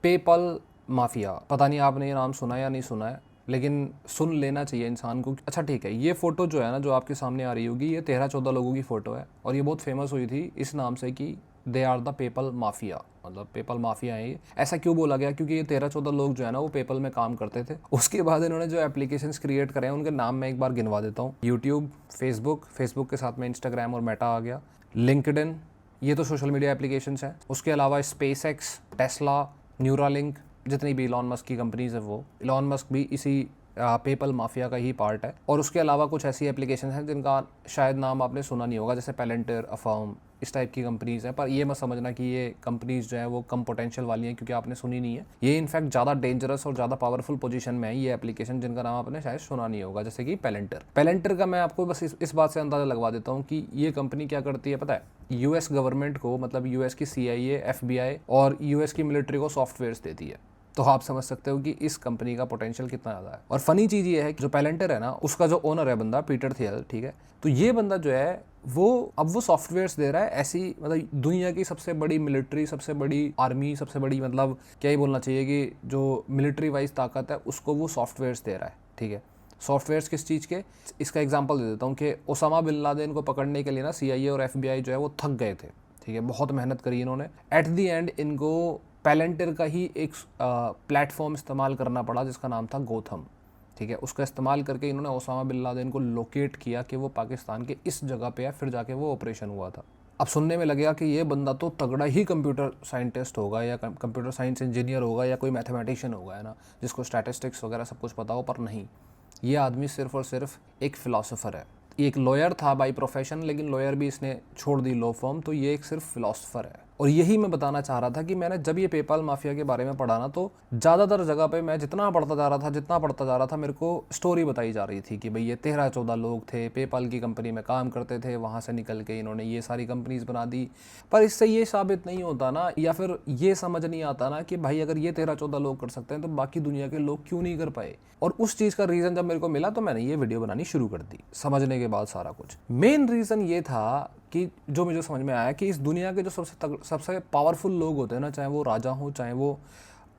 PayPal mafia, पता नहीं आपने ये नाम सुना या नहीं सुना है, लेकिन सुन लेना चाहिए इंसान को। अच्छा ठीक है, ये फ़ोटो जो है ना, जो आपके सामने आ रही होगी, ये 13-14 लोगों की फ़ोटो है और ये बहुत फेमस हुई थी इस नाम से कि they are the PayPal mafia, मतलब पेपल माफिया है ये। ऐसा क्यों बोला गया? क्योंकि ये 13-14 लोग जो है ना वो पेपल में काम करते थे। उसके बाद इन्होंने जो एप्लीकेशंस क्रिएट करे हैं उनके नाम मैं एक बार गिनवा देता हूँ। यूट्यूब, फेसबुक के साथ में इंस्टाग्राम और मेटा आ गया, लिंक्डइन, ये तो सोशल मीडिया एप्लीकेशंस हैं। उसके अलावा स्पेस एक्स, टेस्ला, न्यूरालिंक, जितनी भी इलॉन मस्क की कंपनीज है वो, इलॉन मस्क भी इसी पेपल माफिया का ही पार्ट है। और उसके अलावा कुछ ऐसी एप्लीकेशन हैं जिनका शायद नाम आपने सुना नहीं होगा, जैसे पेलेंटर, अफर्म, इस टाइप की कंपनीज हैं। पर ये मत समझना कि ये कंपनीज जो है वो कम पोटेंशियल वाली हैं क्योंकि आपने सुनी नहीं है। ये इनफैक्ट ज़्यादा डेंजरस और ज़्यादा पावरफुल पोजीशन में है ये एप्लीकेशन, जिनका नाम आपने शायद सुना नहीं होगा, जैसे कि पेलेंटर का मैं आपको बस इस बात से अंदाज़ा लगवा देता हूँ कि ये कंपनी क्या करती है पता है। यूएस गवर्नमेंट को, मतलब यूएस की CIA, FBI और यूएस की मिलिट्री को सॉफ्टवेयर्स देती है। तो आप समझ सकते हो कि इस कंपनी का पोटेंशियल कितना ज़्यादा है। और फनी चीज़ ये है कि जो पेलेंटर है ना, उसका जो ओनर है बंदा, पीटर थियल, ठीक है, तो ये बंदा जो है वो सॉफ्टवेयर्स दे रहा है ऐसी, मतलब दुनिया की सबसे बड़ी मिलिट्री, सबसे बड़ी आर्मी, सबसे बड़ी, मतलब क्या ही बोलना चाहिए कि जो मिलिट्री वाइज ताकत है उसको वो सॉफ्टवेयर्स दे रहा है, ठीक है। सॉफ्टवेयर्स किस चीज़ के? इसका एग्जांपल दे देता हूँ कि ओसामा बिन लादेन को पकड़ने के लिए ना CIA और FBI जो है वो थक गए थे, ठीक है, बहुत मेहनत करी इन्होंने। एट द एंड इनको पेलेंटर का ही एक प्लेटफॉर्म इस्तेमाल करना पड़ा जिसका नाम था गोथम, ठीक है। उसका इस्तेमाल करके इन्होंने ओसामा बिन लादेन को लोकेट किया कि वो पाकिस्तान के इस जगह पे है, फिर जाके वो ऑपरेशन हुआ था। अब सुनने में लगेगा कि ये बंदा तो तगड़ा ही कंप्यूटर साइंटिस्ट होगा या कंप्यूटर साइंस इंजीनियर होगा या कोई मैथमेटिशियन होगा, है ना, जिसको स्टैटिस्टिक्स वगैरह सब कुछ पता हो, पर नहीं, ये आदमी सिर्फ और सिर्फ एक फ़िलासफ़र है। एक लॉयर था बाय प्रोफेशन, लेकिन लॉयर भी इसने छोड़ दी लॉ फॉर्म, तो ये एक सिर्फ फिलोसफर है। और यही मैं बताना चाह रहा था कि मैंने जब ये पेपाल माफिया के बारे में पढ़ा ना, तो ज़्यादातर जगह पे मैं जितना पढ़ता जा रहा था मेरे को स्टोरी बताई जा रही थी कि भाई ये 13-14 लोग थे, पेपाल की कंपनी में काम करते थे, वहाँ से निकल के इन्होंने ये सारी कंपनीज बना दी। पर इससे ये साबित नहीं होता ना, या फिर ये समझ नहीं आता ना कि भाई अगर ये 13-14 लोग कर सकते हैं तो बाकी दुनिया के लोग क्यों नहीं कर पाए। और उस चीज़ का रीज़न जब मेरे को मिला तो मैंने ये वीडियो बनानी शुरू कर दी, समझने के बाद सारा कुछ। मेन रीज़न ये था कि जो मुझे समझ में आया कि इस दुनिया के जो सबसे पावरफुल लोग होते हैं ना, चाहे वो राजा हो, चाहे वो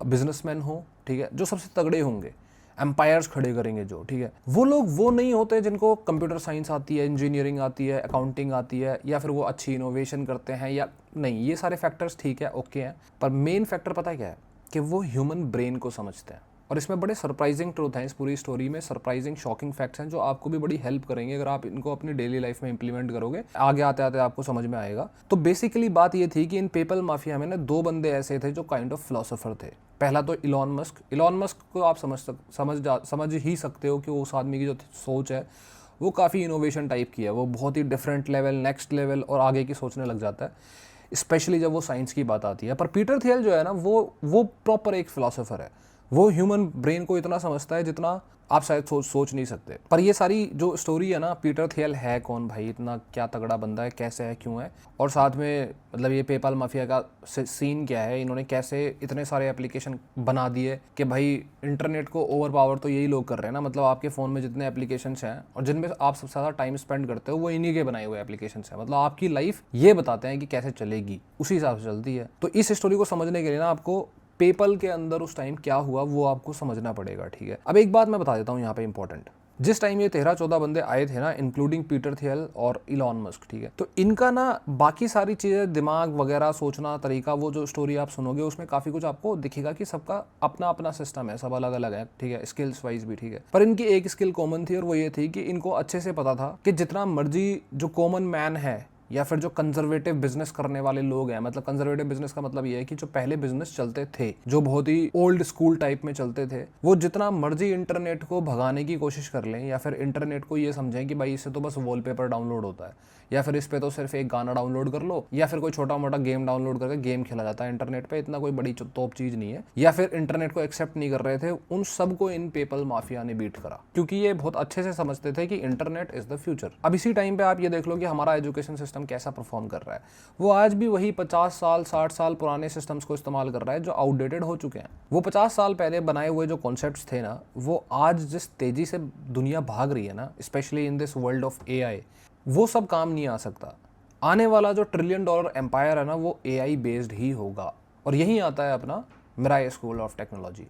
बिजनेसमैन हो, ठीक है, जो सबसे तगड़े होंगे, एम्पायर्स खड़े करेंगे जो, ठीक है, वो लोग वो नहीं होते जिनको कंप्यूटर साइंस आती है, इंजीनियरिंग आती है, अकाउंटिंग आती है, या फिर वो अच्छी इनोवेशन करते हैं, या नहीं, ये सारे फैक्टर्स ठीक है, ओके हैं, पर मेन फैक्टर पता है क्या है कि वो ह्यूमन ब्रेन को समझते हैं। और इसमें बड़े सरप्राइजिंग ट्रूथ हैं इस पूरी स्टोरी में, सरप्राइजिंग शॉकिंग फैक्ट्स हैं जो आपको भी बड़ी हेल्प करेंगे अगर आप इनको अपनी डेली लाइफ में इंप्लीमेंट करोगे, आगे आते आते आपको समझ में आएगा। तो बेसिकली बात ये थी कि इन पेपल माफिया में ना 2 बंदे ऐसे थे जो काइंड ऑफ फिलोसोफर थे। पहला तो इलॉन मस्क को आप समझ ही सकते हो कि उस आदमी की जो सोच है वो काफ़ी इनोवेशन टाइप की है, वो बहुत ही डिफरेंट लेवल, नेक्स्ट लेवल और आगे की सोचने लग जाता है, स्पेशली जब वो साइंस की बात आती है। पर पीटर थियल जो है ना, वो प्रॉपर एक फिलोसोफर है, वो ह्यूमन ब्रेन को इतना समझता है जितना आप शायद सोच नहीं सकते। पर ये सारी जो स्टोरी है ना, पीटर थियल है कौन भाई, इतना क्या तगड़ा बंदा है, कैसे है, क्यों है, और साथ में मतलब ये पेपाल माफिया का सीन क्या है, इन्होंने कैसे इतने सारे एप्लीकेशन बना दिए कि भाई इंटरनेट को ओवर पावर तो यही लोग कर रहे हैं ना, मतलब आपके फ़ोन में जितने एप्लीकेशंस हैं और जिनमें आप सबसे ज़्यादा टाइम स्पेंड करते हो वो इन्हीं के बनाए हुए एप्लीकेशंस हैं, मतलब आपकी लाइफ ये बताते हैं कि कैसे चलेगी, उसी हिसाब से चलती है। तो इस स्टोरी को समझने के लिए ना आपको पेपल के अंदर उस टाइम क्या हुआ वो आपको समझना पड़ेगा, ठीक है। अब एक बात मैं बता देता हूँ यहाँ पे इंपॉर्टेंट, जिस टाइम ये 13-14 बंदे आए थे ना, इंक्लूडिंग पीटर थियल और इलॉन मस्क, ठीक है, तो इनका ना बाकी सारी चीज़ें, दिमाग वगैरह, सोचना तरीका, वो जो स्टोरी आप सुनोगे उसमें काफ़ी कुछ आपको दिखेगा कि सबका अपना अपना सिस्टम है, सब अलग अलग है, ठीक है, स्किल्स वाइज भी, ठीक है। पर इनकी एक स्किल कॉमन थी और वो ये थी कि इनको अच्छे से पता था कि जितना मर्जी जो कॉमन मैन है या फिर जो कंजर्वेटिव बिजनेस करने वाले लोग हैं, मतलब कंजर्वेटिव बिजनेस का मतलब ये है कि जो पहले बिजनेस चलते थे, जो बहुत ही ओल्ड स्कूल टाइप में चलते थे, वो जितना मर्जी इंटरनेट को भगाने की कोशिश कर लें या फिर इंटरनेट को ये समझें कि भाई इससे तो बस वॉलपेपर डाउनलोड होता है, या फिर इस पे तो सिर्फ एक गाना डाउनलोड कर लो, या फिर कोई छोटा मोटा गेम डाउनलोड करके गेम खेला जाता है इंटरनेट पे, इतना कोई बड़ी तोप चीज़ नहीं है, या फिर इंटरनेट को एक्सेप्ट नहीं कर रहे थे, उन सबको इन पेपल माफिया ने बीट करा, क्योंकि ये बहुत अच्छे से समझते थे कि इंटरनेट इज द फ्यूचर। अब इसी टाइम पे आप ये देख लो कि हमारा एजुकेशन सिस्टम कैसा परफॉर्म कर रहा है, वो आज भी वही 50 साल 60 साल पुराने सिस्टम्स को इस्तेमाल कर रहा है जो आउटडेटेड हो चुके हैं। वो 50 साल पहले बनाए हुए जो कॉन्सेप्ट्स थे ना, वो आज जिस तेजी से दुनिया भाग रही है ना, specially in this world of AI, वो सब काम नहीं आ सकता। आने वाला जो $1 ट्रिलियन एम्पायर है ना, वो AI बेस्ड ही होगा। और यही आता है अपना Mirai school of technology.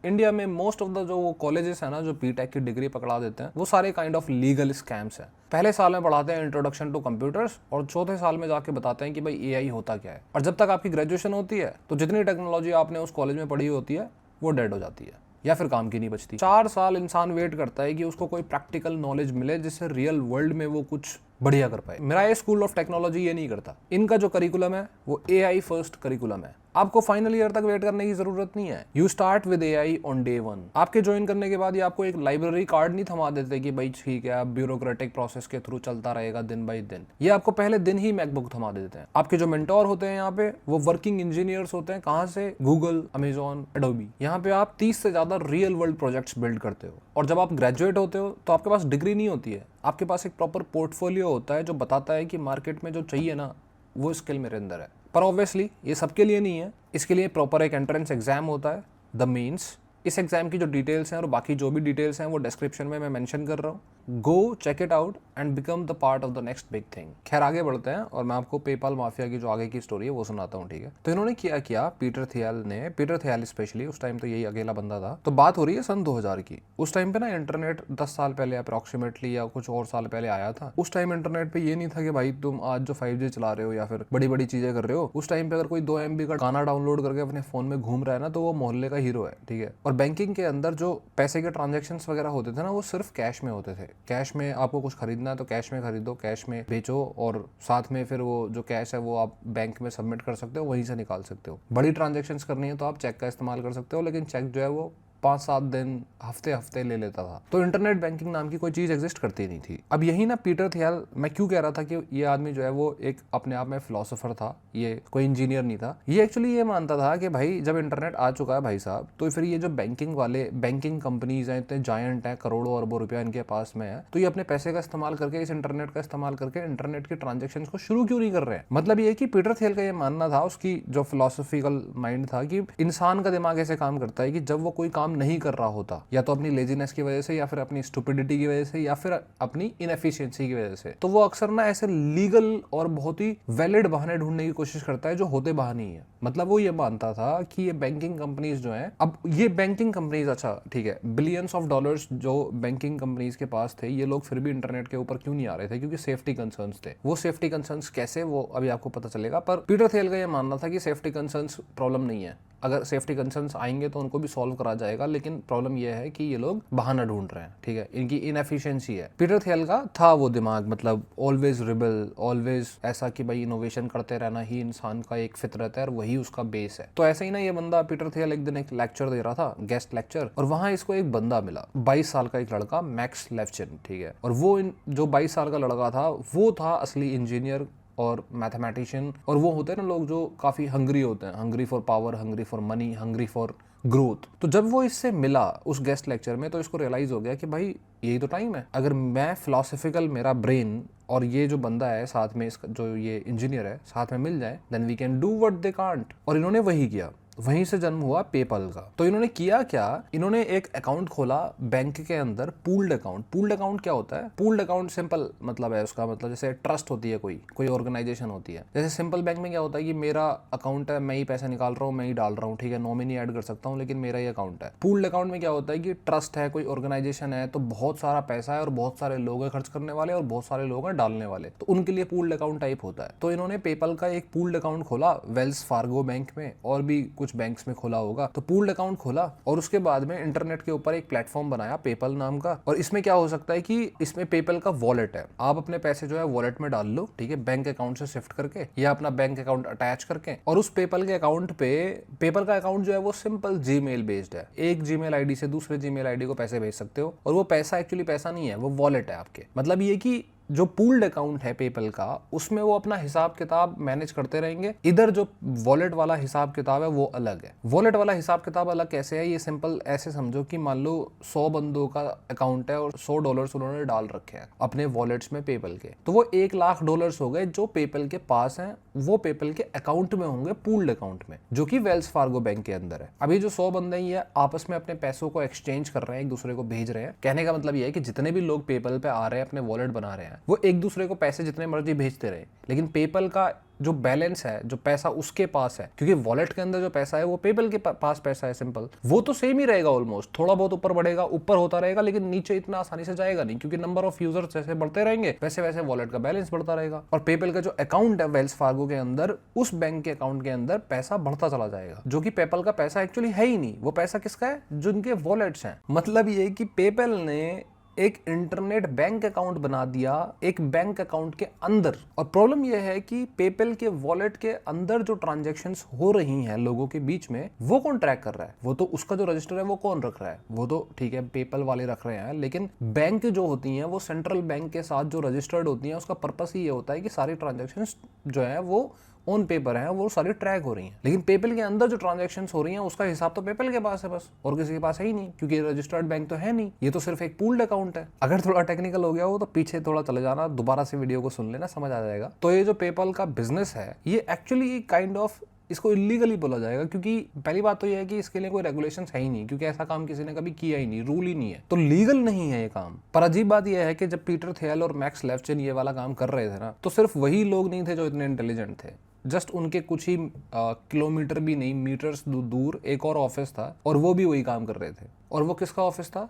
India में मोस्ट ऑफ द जो कॉलेजेस है ना जो बीटेक की डिग्री पकड़ा देते हैं, वो सारे काइंड ऑफ लीगल स्कैम्स हैं। पहले साल में पढ़ाते हैं इंट्रोडक्शन टू कंप्यूटर्स और चौथे साल में जाके बताते हैं कि भाई एआई होता क्या है। और जब तक आपकी ग्रेजुएशन होती है तो जितनी टेक्नोलॉजी आपने उस कॉलेज में पढ़ी होती है वो डेड हो जाती है या फिर काम की नहीं बचती। 4 साल इंसान वेट करता है कि उसको कोई प्रैक्टिकल नॉलेज मिले जिससे रियल वर्ल्ड में वो कुछ बढ़िया कर पाए। मिराई स्कूल ऑफ टेक्नोलॉजी ये नहीं करता। इनका जो करिकुलम है वो एआई फर्स्ट करिकुलम है। आपको फाइनल ईयर तक वेट करने की जरूरत नहीं है। You start with AI on day 1। आपके ज्वाइन करने के बाद ये आपको एक लाइब्रेरी कार्ड नहीं थमा देते कि भाई ठीक है आप ब्यूरोक्रेटिक प्रोसेस के थ्रू चलता रहेगा दिन बाई दिन। ये आपको पहले दिन ही मैकबुक थमा देते हैं। आपके जो मेंटोर होते हैं यहाँ पे वो वर्किंग इंजीनियर्स होते हैं। कहाँ से? Google, Amazon, Adobe. यहाँ पे आप 30 से ज्यादा रियल वर्ल्ड प्रोजेक्ट्स बिल्ड करते हो। और जब आप ग्रेजुएट होते हो तो आपके पास डिग्री नहीं होती है, आपके पास एक प्रॉपर पोर्टफोलियो होता है जो बताता है कि मार्केट में जो चाहिए ना वो स्किल मेरे अंदर है। पर ऑब्वियसली ये सबके लिए नहीं है। इसके लिए प्रॉपर एक एंट्रेंस एग्जाम होता है, द मेंस। इस एग्जाम की जो डिटेल्स हैं और बाकी जो भी डिटेल्स हैं वो डिस्क्रिप्शन में मैं मेंशन कर रहा हूँ। Go check it out and become the part of the next big thing. खैर आगे बढ़ते हैं और मैं आपको पेपाल माफिया की जो आगे की स्टोरी है वो सुनाता हूँ, ठीक है। तो इन्होंने किया पीटर थियल स्पेशली, उस टाइम तो यही अकेला बंदा था। तो बात हो रही है सन 2000 की। उस टाइम पे ना इंटरनेट 10 साल पहले अप्रोक्सीमेटली या कुछ और साल पहले आया था। उस टाइम इंटरनेट पे ये नहीं था कि भाई तुम आज जो 5G चला रहे हो या फिर बड़ी बड़ी चीजें कर रहे हो। उस टाइम पे अगर कोई 2 MB का गाना डाउनलोड करके अपने फोन में घूम रहा है ना तो वो मोहल्ले का हीरो है, ठीक है। और बैंकिंग के अंदर जो पैसे के ट्रांजेक्शन वगैरह होते थे ना वो सिर्फ कैश में होते थे। कैश में आपको कुछ खरीदना है तो कैश में खरीदो, कैश में बेचो और साथ में फिर वो जो कैश है वो आप बैंक में सबमिट कर सकते हो, वहीं से निकाल सकते हो। बड़ी ट्रांजेक्शन्स करनी है तो आप चेक का इस्तेमाल कर सकते हो, लेकिन चेक जो है वो 5-7 दिन हफ्ते ले लेता था। तो इंटरनेट बैंकिंग नाम की कोई चीज एग्जिस्ट करती नहीं थी। अब यही ना पीटर थियल, मैं क्यों कह रहा था कि ये आदमी जो है वो एक अपने आप में फिलोसोफर था, ये कोई इंजीनियर नहीं था। ये एक्चुअली ये मानता था कि भाई जब इंटरनेट आ चुका है भाई साहब, तो फिर ये जो बैंकिंग कंपनीज हैं, इतने जायंट हैं, करोड़ों अरबों रुपया इनके पास में है, तो ये अपने पैसे का इस्तेमाल करके, इस इंटरनेट का इस्तेमाल करके इंटरनेट की ट्रांजेक्शन को शुरू क्यों नहीं कर रहे हैं। मतलब ये कि पीटर थियल का ये मानना था, उसकी जो फिलोसफिकल माइंड था कि इंसान का दिमाग ऐसे काम करता है कि जब वो कोई काम नहीं कर रहा होता, या तो अपनी लेजीनेस की वजह से या फिर अपनी स्टुपिडिटी की वजह से या फिर अपनी इनएफिशिएंसी की वजह से, तो वो अक्सर ना ऐसे लीगल और बहुत ही वैलिड बहाने ढूंढने की कोशिश करता है जो होते बहाने ही है। मतलब वो ये मानता था कि ये बैंकिंग कंपनीज जो हैं, अब ये बैंकिंग कंपनीज, अच्छा ठीक है, बिलियंस ऑफ डॉलर्स जो बैंकिंग कंपनीज के पास थे, ये लोग फिर भी इंटरनेट के ऊपर क्यों नहीं आ रहे थे? क्योंकि सेफ्टी कंसर्न्स थे। वो सेफ्टी कंसर्न्स कैसे, वो अभी आपको पता चलेगा। पर पीटर थियल का ये मानना था कि सेफ्टी कंसर्न्स प्रॉब्लम नहीं है, अगर सेफ्टी कंसर्न्स आएंगे तो उनको भी सॉल्व करा जाएगा, लेकिन प्रॉब्लम यह है कि ये लोग बहाना ढूंढ रहे हैं, ठीक है, इनकी इनएफिशिएंसी है। पीटर थियल का था वो दिमाग, मतलब ऑलवेज रिबल, ऑलवेज ऐसा कि भाई इनोवेशन करते रहना ही इंसान का एक फितरत है और वही उसका बेस है। तो ऐसे ही ना ये बंदा पीटर थियल एक दिन एक लेक्चर दे रहा था, गेस्ट लेक्चर, और वहां इसको एक बंदा मिला, 22 साल का एक लड़का, मैक्स लेफ्चिन, ठीक है। और वो जो 22 साल का लड़का था वो था असली इंजीनियर और मैथमेटिशियन। और वो होते हैं ना लोग जो काफी हंग्री होते हैं, hungry for power, hungry for money, hungry for growth. तो जब वो इससे मिला उस गेस्ट लेक्चर में, तो इसको रियलाइज हो गया कि भाई यही तो टाइम है। अगर मैं फिलोसफिकल, मेरा ब्रेन और ये जो बंदा है साथ में, इसका जो ये इंजीनियर है साथ में मिल जाए, then we can do what they can't. और इन्होंने वही किया। वहीं से जन्म हुआ पेपल का। तो इन्होंने किया क्या, इन्होंने एक अकाउंट खोला बैंक के अंदर, पूल्ड अकाउंट। पूल्ड अकाउंट क्या होता है? पूल्ड अकाउंट सिंपल मतलब है उसका, मतलब जैसे ट्रस्ट होती है, कोई ऑर्गेनाइजेशन होती है। जैसे सिंपल बैंक में क्या होता है कि मेरा अकाउंट है, मैं ही पैसा निकाल रहा हूँ, मैं ही डाल रहा हूँ, ठीक है, नॉमिनी ऐड कर सकता हूँ, लेकिन मेरा ही अकाउंट है। पूल्ड अकाउंट में क्या होता है कि ट्रस्ट है, कोई ऑर्गेनाइजेशन है, तो बहुत सारा पैसा है और बहुत सारे लोग हैं खर्च करने वाले और बहुत सारे लोग हैं डालने वाले, तो उनके लिए पूल्ड अकाउंट टाइप होता है। तो इन्होंने पेपल का एक पूल्ड अकाउंट खोला वेल्स फार्गो बैंक में, और भी कुछ बैंक्स में खोला होगा। तो पूल्ड अकाउंट खोला और उसके बाद में इंटरनेट के ऊपर एक प्लेटफॉर्म बनाया पेपल नाम का। और इसमें क्या हो सकता है कि इसमें पेपल का वॉलेट है, आप अपने पैसे जो है वॉलेट में डाल लो, ठीक है, बैंक अकाउंट से शिफ्ट करके या अपना बैंक अकाउंट अटैच करके। और उस पेपल के अकाउंट पे, पेपल का अकाउंट जो है वो सिंपल जीमेल बेस्ड है, एक जीमेल आईडी से दूसरे जीमेल आईडी को पैसे भेज सकते हो। और वो पैसा एक्चुअली पैसा नहीं है, वो वॉलेट है आपके। मतलब ये कि जो पूल्ड अकाउंट है पेपल का, उसमें वो अपना हिसाब किताब मैनेज करते रहेंगे। इधर जो वॉलेट वाला हिसाब किताब है वो अलग है। वॉलेट वाला हिसाब किताब अलग कैसे है, ये सिंपल ऐसे समझो कि मान लो 100 बंदों का अकाउंट है और $100 उन्होंने डाल रखे हैं अपने वॉलेट्स में पेपल के, तो वो $1,00,000 हो गए जो पेपल के पास हैं, वो पेपल के अकाउंट में होंगे, पूल्ड अकाउंट में, जो कि वेल्स फार्गो बैंक के अंदर है। अभी जो 100 बंदे ये आपस में अपने पैसों को एक्सचेंज कर रहे हैं, एक दूसरे को भेज रहे हैं। कहने का मतलब ये है कि जितने भी लोग पेपल पे आ रहे हैं, अपने वॉलेट बना रहे हैं, हैं वो एक दूसरे को पैसे जितने मर्जी भेजते रहे, लेकिन पेपल का जो बैलेंस है, जो पैसा उसके पास है, क्योंकि वॉलेट के अंदर जो पैसा है वो पेपल के पास पैसा है, सिंपल, वो तो सेम ही रहेगा ऑलमोस्ट, थोड़ा बहुत ऊपर बढ़ेगा, ऊपर होता रहेगा, लेकिन नीचे इतना आसानी से जाएगा नहीं, क्योंकि नंबर ऑफ यूजर्स जैसे बढ़ते रहेंगे वैसे वैसे वॉलेट का बैलेंस बढ़ता रहेगा। और पेपल का जो अकाउंट है वेल्स फार्गो के अंदर, उस बैंक के अकाउंट के अंदर पैसा बढ़ता चला जाएगा, जो कि पेपल का पैसा एक्चुअली है ही नहीं। वो पैसा किसका है? जिनके वॉलेट्स हैं। मतलब ये कि पेपल ने एक इंटरनेट बैंक अकाउंट बना दिया एक बैंक अकाउंट के अंदर। और प्रॉब्लम यह है कि पेपल के वॉलेट के अंदर जो ट्रांजैक्शंस हो रही हैं लोगों के बीच में, वो कौन ट्रैक कर रहा है? वो तो उसका जो रजिस्टर है वो कौन रख रहा है? वो तो ठीक है पेपल वाले रख रहे हैं, लेकिन बैंक जो होती हैं वो सेंट्रल बैंक के साथ जो रजिस्टर्ड होती हैं, उसका पर्पस ही ये होता है कि सारी ट्रांजैक्शंस जो है वो ऑन पेपर है, वो सारी ट्रैक हो रही हैं। लेकिन पेपल के अंदर जो ट्रांजैक्शंस हो रही हैं उसका हिसाब तो पेपल के पास है बस, और किसी के पास है ही नहीं, क्योंकि रजिस्टर्ड बैंक तो है नहीं, ये तो सिर्फ एक पूल्ड अकाउंट है। अगर थोड़ा टेक्निकल हो गया हो तो पीछे थोड़ा चले जाना, दोबारा से वीडियो को सुन लेना, समझ आ जाएगा। तो ये जो पेपल का बिजनेस है ये एक्चुअली काइंड ऑफ इसको इलीगली बोला जाएगा, क्योंकि पहली बात तो ये है कि इसके लिए कोई रेगुलेशंस है ही नहीं, क्योंकि ऐसा काम किसी ने कभी किया ही नहीं, रूल ही नहीं है, तो लीगल नहीं है ये काम। पर अजीब बात ये है कि जब पीटर थियल और मैक्स लेफ्चिन ये वाला काम कर रहे थे ना, तो सिर्फ वही लोग नहीं थे जो इतने इंटेलिजेंट थे। जस्ट उनके कुछ ही किलोमीटर भी नहीं, मीटर्स दूर एक और ऑफिस था, और वो भी वही काम कर रहे थे। और वो किसका ऑफिस था?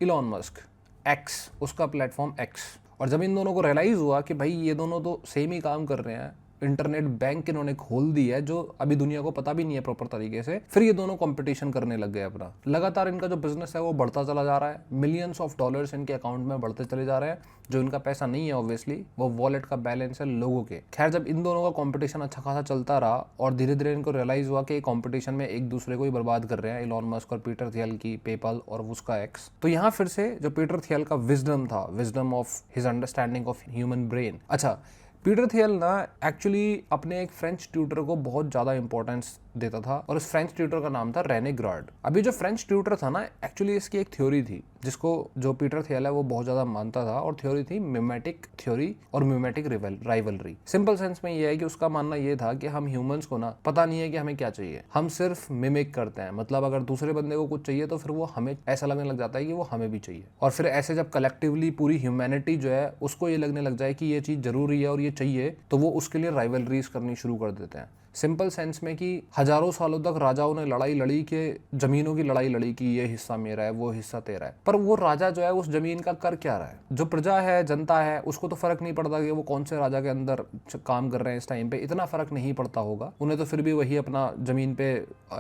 इलॉन मस्क, एक्स, उसका प्लेटफॉर्म एक्स। और जब इन दोनों को रियलाइज हुआ कि भाई ये दोनों तो सेम ही काम कर रहे हैं, इंटरनेट बैंक इन्होंने खोल दी है जो अभी दुनिया को पता भी नहीं है प्रॉपर तरीके से, फिर ये दोनों कंपटीशन करने लग गए अपना। लगातार इनका जो बिजनेस है वो बढ़ता चला जा रहा है, मिलियंस ऑफ डॉलर्स इनके अकाउंट में बढ़ते चले जा रहे हैं, जो इनका पैसा नहीं है ऑब्वियसली, वो वॉलेट का बैलेंस है लोगों के। खैर, जब इन दोनों का कंपटीशन अच्छा खासा चलता रहा और धीरे धीरे इनको रियलाइज हुआ कि कंपटीशन में एक दूसरे को ही बर्बाद कर रहे हैं, इलॉन मस्क और पीटर थियल की पेपल और उसका एक्स, तो यहाँ फिर से जो पीटर थियल का विजडम था, wisdom of his understanding of human brain. अच्छा, पीटर थियल ना एक्चुअली अपने एक फ्रेंच ट्यूटर को बहुत ज़्यादा इंपॉर्टेंस देता था, और उस फ्रेंच ट्यूटर का नाम था रेने ग्राड। अभी जो फ्रेंच ट्यूटर था ना, एक्चुअली इसकी एक थ्योरी थी जिसको जो पीटर थियल है वो बहुत ज़्यादा मानता था, और थ्योरी थी मिमेटिक थ्योरी और मिमेटिक राइवलरी। सिंपल सेंस में ये है कि उसका मानना ये था कि हम ह्यूमंस को ना पता नहीं है कि हमें क्या चाहिए, हम सिर्फ मिमिक करते हैं। मतलब अगर दूसरे बंदे को कुछ चाहिए तो फिर वो हमें ऐसा लगने लग जाता है कि वो हमें भी चाहिए, और फिर ऐसे जब कलेक्टिवली पूरी ह्यूमैनिटी जो है उसको ये लगने लग जाए कि ये चीज़ जरूरी है और ये चाहिए, तो वो उसके लिए राइवलरीज करनी शुरू कर देते हैं। सिंपल सेंस में कि हजारों सालों तक राजाओं ने लड़ाई लड़ी के जमीनों की लड़ाई लड़ी कि ये हिस्सा मेरा है, वो हिस्सा तेरा है, पर वो राजा जो है उस जमीन का कर क्या रहा है? जो प्रजा है, जनता है, उसको तो फर्क नहीं पड़ता कि वो कौन से राजा के अंदर काम कर रहे हैं इस टाइम पे, इतना फर्क नहीं पड़ता होगा उन्हें, तो फिर भी वही अपना जमीन पे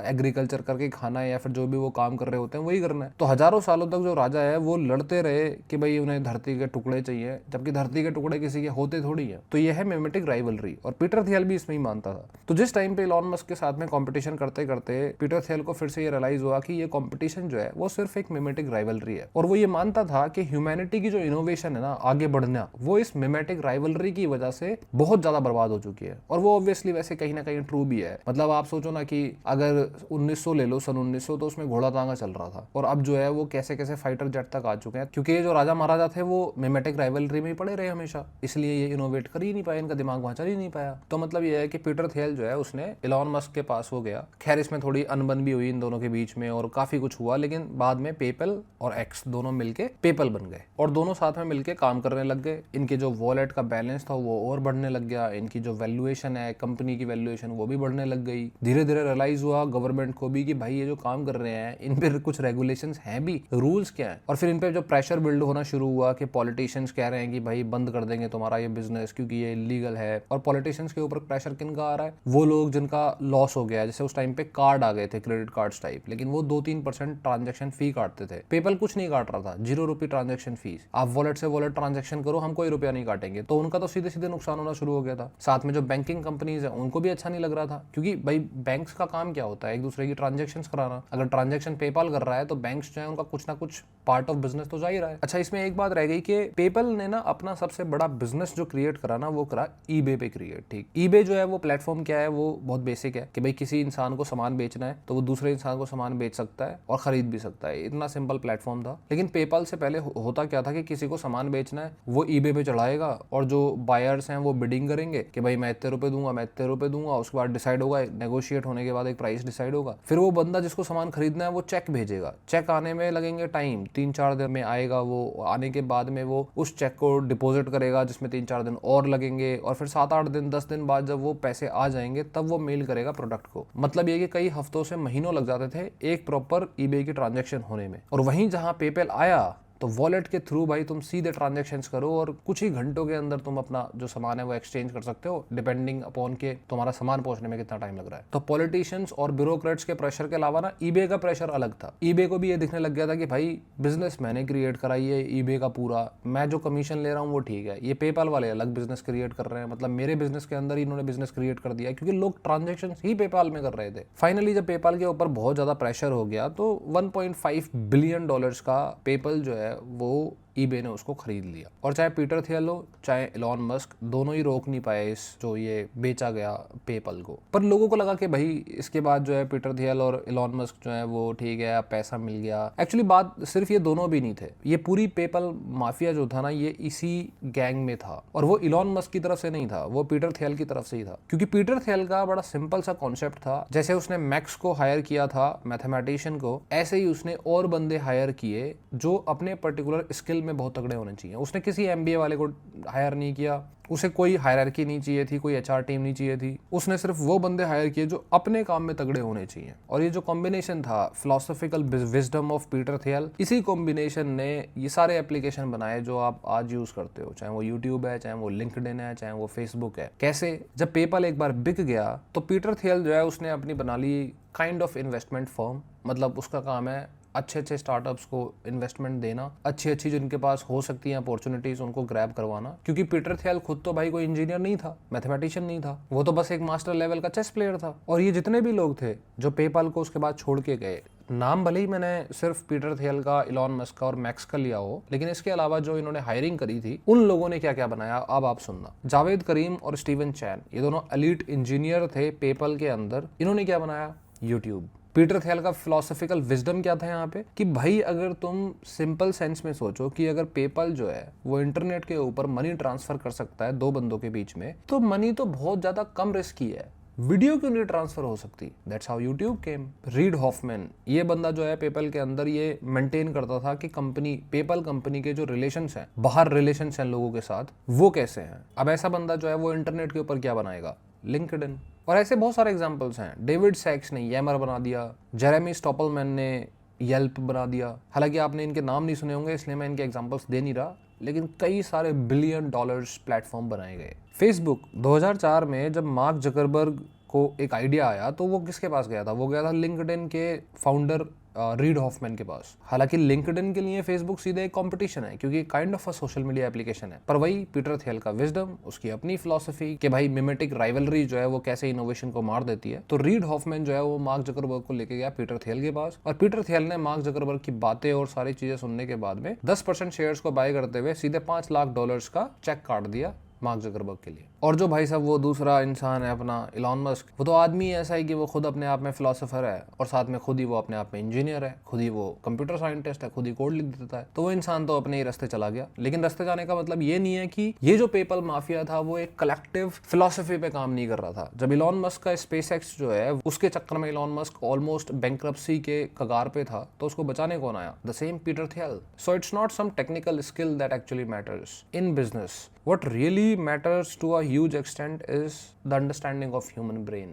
एग्रीकल्चर करके खाना है, या फिर जो भी वो काम कर रहे होते हैं वही करना है। तो हजारों सालों तक जो राजा है वो लड़ते रहे कि भाई उन्हें धरती के टुकड़े चाहिए, जबकि धरती के टुकड़े किसी के होते थोड़ी है। तो यह है मिमेटिक राइवलरी, और पीटर थियल भी इसमें ही मानता था। तो जिस टाइम पे इलॉन मस्क के साथ में कंपटीशन करते करते पीटर थियल को फिर से ये रियलाइज हुआ कि ये कंपटीशन जो है वो सिर्फ एक मिमेटिक राइवलरी है, और वो ये मानता था कि ह्यूमैनिटी की जो इनोवेशन है ना, आगे बढ़ना, वो इस मिमेटिक राइवलरी की वजह से बहुत ज्यादा बर्बाद हो चुकी है। और वो ऑब्वियसली वैसे कहीं ना कहीं ट्रू भी है। मतलब आप सोचो ना कि अगर 1900 ले लो, सन 1900, तो उसमें घोड़ा तांगा चल रहा था, और अब जो है वो कैसे कैसे फाइटर जेट तक आ चुके हैं, क्योंकि ये जो राजा महाराजा थे वो मिमेटिक राइवलरी में ही पड़े रहे हमेशा, इसलिए ये इनोवेट कर ही नहीं पाए, इनका दिमाग वहां चल ही नहीं पाया। तो मतलब ये है कि पीटर थियल जो है उसने इलॉन मस्क के पास हो गया। खैर, इसमें थोड़ी अनबन भी हुई इन दोनों के बीच में और काफी कुछ हुआ, लेकिन बाद में पेपल और एक्स दोनों मिलके पेपल बन गए, और दोनों साथ में मिलके काम करने लग गए। इनके जो वॉलेट का बैलेंस था वो और बढ़ने लग गया, इनकी जो वैल्यूएशन है, कंपनी की वैल्यूएशन, वो भी बढ़ने लग गई। धीरे धीरे रियलाइज हुआ गवर्नमेंट को भी कि भाई ये जो काम कर रहे हैं इन पे कुछ रेगुलेशंस हैं भी, रूल्स क्या है। और फिर इन पे जो प्रेशर बिल्ड होना शुरू हुआ कि पॉलिटिशियंस कह रहे हैं कि भाई बंद कर देंगे तुम्हारा ये बिजनेस क्योंकि ये इलीगल है। और पॉलिटिशियंस के ऊपर प्रेशर किन का आ रहा है? वो लोग जिनका लॉस हो गया, जैसे उस टाइम पे कार्ड आ गए थे, क्रेडिट कार्ड्स टाइप, लेकिन वो 2-3% ट्रांजैक्शन फी काटते थे। पेपल कुछ नहीं काट रहा था, ₹0 ट्रांजैक्शन फीस। आप वॉलेट से वॉलेट ट्रांजैक्शन करो, हम कोई रुपया नहीं काटेंगे। तो उनका तो सीधे सीधे नुकसान होना शुरू हो गया था। साथ में जो बैंकिंग कंपनीज है उनको भी अच्छा नहीं लग रहा था, क्योंकि भाई बैंक्स का काम क्या होता है? एक दूसरे की ट्रांजैक्शन कराना। अगर ट्रांजैक्शन पेपल कर रहा है तो बैंक्स जो है उनका कुछ ना कुछ पार्ट ऑफ बिजनेस तो जा ही रहा है। अच्छा, इसमें एक बात रह गई कि पेपल ने ना अपना सबसे बड़ा बिजनेस जो क्रिएट करा ना, वो करा ईबे पे क्रिएट। ठीक, ईबे जो है वो प्लेटफॉर्म क्या है? है वो बहुत बेसिक है कि भाई किसी इंसान को सामान बेचना है तो वो दूसरे इंसान को सामान बेच सकता है और खरीद भी सकता है, इतना सिंपल प्लेटफॉर्म था। लेकिन पेपाल से पहले होता क्या था कि किसी को सामान बेचना है वो ईबे पे चढ़ाएगा और जो बायर्स हैं वो बिडिंग करेंगे कि भाई मैं इतने रुपए दूंगा, मैं इतने रुपए दूंगा, उसके बाद डिसाइड होगा, नेगोशिएट होने के बाद एक प्राइस डिसाइड होगा। फिर वो बंदा जिसको सामान खरीदना है वो चेक भेजेगा, चेक आने में लगेंगे टाइम, 3-4 दिन में आएगा वो। आने के बाद में वो उस चेक को डिपॉजिट करेगा जिसमें 3-4 दिन और लगेंगे, और फिर 7-8 दिन 10 दिन बाद जब वो पैसे आ जाएंगे तब वो मेल करेगा प्रोडक्ट को। मतलब ये कि कई हफ्तों से महीनों लग जाते थे एक प्रॉपर ईबे की ट्रांजैक्शन होने में। और वहीं जहां पेपैल आया तो वॉलेट के थ्रू भाई तुम सीधे ट्रांजैक्शंस करो और कुछ ही घंटों के अंदर तुम अपना जो सामान है वो एक्सचेंज कर सकते हो, डिपेंडिंग अपॉन के तुम्हारा सामान पहुंचने में कितना टाइम लग रहा है। तो पॉलिटिशियंस और ब्यूरोक्रेट्स के प्रेशर के अलावा ना ईबे का प्रेशर अलग था। ईबे को भी ये दिखने लग गया था कि भाई बिजनेस मैंने क्रिएट कराई है ईबे का पूरा, मैं जो कमीशन ले रहा हूँ वो ठीक है, ये पेपाल वाले अलग बिजनेस क्रिएट कर रहे हैं, मतलब मेरे बिजनेस के अंदर ही इन्होंने बिजनेस क्रिएट कर दिया क्योंकि लोग ट्रांजेक्शन ही पेपाल में कर रहे थे। फाइनली जब पेपाल के ऊपर बहुत ज्यादा प्रेशर हो गया तो $1.5 बिलियन का पेपल जो है वो ईबे ने उसको खरीद लिया। और चाहे पीटर थियल हो चाहे इलॉन मस्क, दोनों ही रोक नहीं पाए इस जो ये बेचा गया पेपल को। पर लोगों को लगा कि भाई इसके बाद जो है पीटर थियल और इलॉन मस्क जो है वो ठीक है, अब पैसा मिल गया। एक्चुअली बात सिर्फ ये दोनों भी नहीं थे, ये पूरी पेपल माफिया जो था ना ये इसी गैंग में था। और वो इलॉन मस्क की तरफ से नहीं था, वो पीटर थियल की तरफ से ही था। क्योंकि पीटर थियल का बड़ा सिंपल सा कॉन्सेप्ट था, जैसे उसने मैक्स को हायर किया था मैथमेटिशियन को, ऐसे ही उसने और बंदे हायर किए जो अपने पर्टिकुलर स्किल में बहुत तगड़े होने चाहिए। उसने किसी एमबीए वाले को हायर नहीं किया, उसे कोई हायरार्की नहीं चाहिए थी, कोई एचआर टीम नहीं चाहिए थी, उसने सिर्फ वो बंदे हायर किए जो अपने काम में तगड़े होने चाहिए। और ये जो कॉम्बिनेशन था फिलोसॉफिकल विजडम ऑफ पीटर थियल, इसी कॉम्बिनेशन ने ये सारे एप्लीकेशन बनाए जो आप आज यूज करते हो, चाहे वो यूट्यूब है, चाहे वो लिंक्डइन है, चाहे वो फेसबुक है। कैसे? जब पेपाल एक बार बिक गया तो पीटर थियल जो है उसने अपनी बना ली काइंड ऑफ इन्वेस्टमेंट फर्म। मतलब उसका काम है अच्छे अच्छे स्टार्टअप्स को इन्वेस्टमेंट देना, अच्छी अच्छी जिनके पास हो सकती हैं अपॉर्चुनिटीज उनको ग्रैब करवाना। क्योंकि पीटर थियल खुद तो भाई कोई इंजीनियर नहीं था, मैथमेटिशियन नहीं था, वो तो बस एक मास्टर लेवल का चेस प्लेयर था। और ये जितने भी लोग थे जो पेपाल को उसके बाद छोड़ के गए, नाम भले ही मैंने सिर्फ पीटर थियल का, इलॉन मस्क का और मैक्स का लिया हो, लेकिन इसके अलावा जो इन्होंने हायरिंग करी थी उन लोगों ने क्या क्या बनाया अब आप सुनना। जावेद करीम और स्टीवन चैन, ये दोनों एलीट इंजीनियर थे पेपाल के अंदर। इन्होंने क्या बनाया? यूट्यूब। पीटर थियल का फिलोसॉफिकल विजडम क्या था यहाँ पे कि भाई अगर तुम सिंपल सेंस में सोचो कि अगर पेपाल जो है वो इंटरनेट के ऊपर मनी ट्रांसफर कर सकता है दो बंदों के बीच में, तो मनी तो बहुत ज्यादा कम रिस्की है, वीडियो क्यों नहीं ट्रांसफर हो सकती? That's how YouTube came. Read Hoffmann, ये बंदा जो है पेपाल के अंदर ये मेंटेन करता था कि कंपनी, पेपाल कंपनी के जो रिलेशंस हैं, बाहर रिलेशंस हैं लोगों के साथ, वो कैसे हैं। अब ऐसा बंदा जो है वो इंटरनेट के ऊपर क्या बनाएगा? लिंक्डइन। और ऐसे बहुत सारे एग्जांपल्स हैं। डेविड सैक्स ने येमर बना दिया, जेरेमी स्टॉपलमैन ने येल्प बना दिया। हालांकि आपने इनके नाम नहीं सुने होंगे इसलिए मैं इनके एग्जांपल्स दे नहीं रहा, लेकिन कई सारे $1 बिलियन प्लेटफॉर्म बनाए गए। फेसबुक 2004 में जब मार्क जकरबर्ग को एक आइडिया आया तो वो किसके पास गया था? वो गया था लिंक्डइन के फाउंडर रीड हॉफमैन के पास। हालांकि लिंक्डइन के लिए फेसबुक सीधे एक कंपटीशन है क्योंकि kind of a social media application है, पर वही पीटर थियल का विजडम, उसकी अपनी फिलॉसफी कि भाई मिमेटिक राइवलरी जो है वो कैसे इनोवेशन को मार देती है। तो रीड हॉफमैन जो है वो मार्क जकरबर्ग को लेके गया पीटर थियल के पास, और पीटर थियल ने मार्क जकरबर्ग की बातें और सारी चीजें सुनने के बाद में 10% शेयर्स को बाय करते हुए सीधे $5 लाख का चेक काट दिया मार्क जकरबर्ग के लिए। और जो भाई साहब वो दूसरा इंसान है अपना इलॉन मस्क, वो तो आदमी ऐसा है कि वो खुद अपने आप में फिलोसोफर है और साथ में खुद ही वो अपने आप में इंजीनियर है, खुद ही वो कंप्यूटर साइंटिस्ट है, खुद ही कोड लिख देता है। तो वो इंसान तो अपने ही रास्ते चला गया। लेकिन रास्ते जाने का मतलब ये नहीं है कि ये जो पेपाल माफिया था वो एक कलेक्टिव फिलोसफी पे काम नहीं कर रहा था। जब इलॉन मस्क का स्पेसएक्स जो है उसके चक्कर में इलॉन मस्क ऑलमोस्ट बैंकरप्सी के कगार पे था, तो उसको बचाने कौन आया? The same Peter Thiel. So it's not some technical skill that actually matters in business. What really matters to a huge extent is the understanding of human brain.